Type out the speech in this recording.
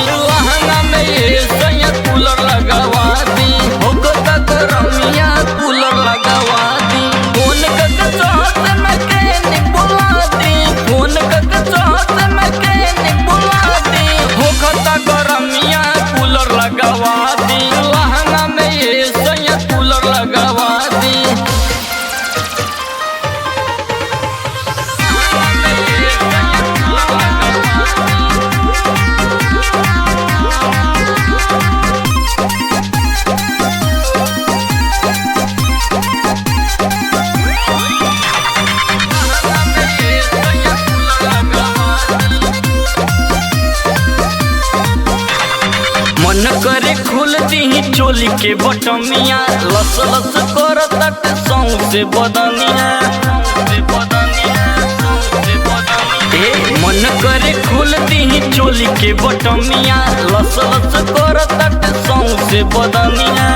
लहंगा में ये सैया कूलर लगवा दी, होगा गरमिया कूलर लगवा दी। फोन करके चाहत मैकेनिक बुला दी, फोन करके चाहत मैकेनिक बुला दी, होगा गरमिया कूलर लगवा दी। लहंगा में ये सैया कूलर लगवा दी। मन करे खुल दी चोली के बटमिया, लस लस कर तक सौंसे बदनिया। मन करे खुल दी चोली के बटमिया, लस लस कर तक सौंसे बदनिया।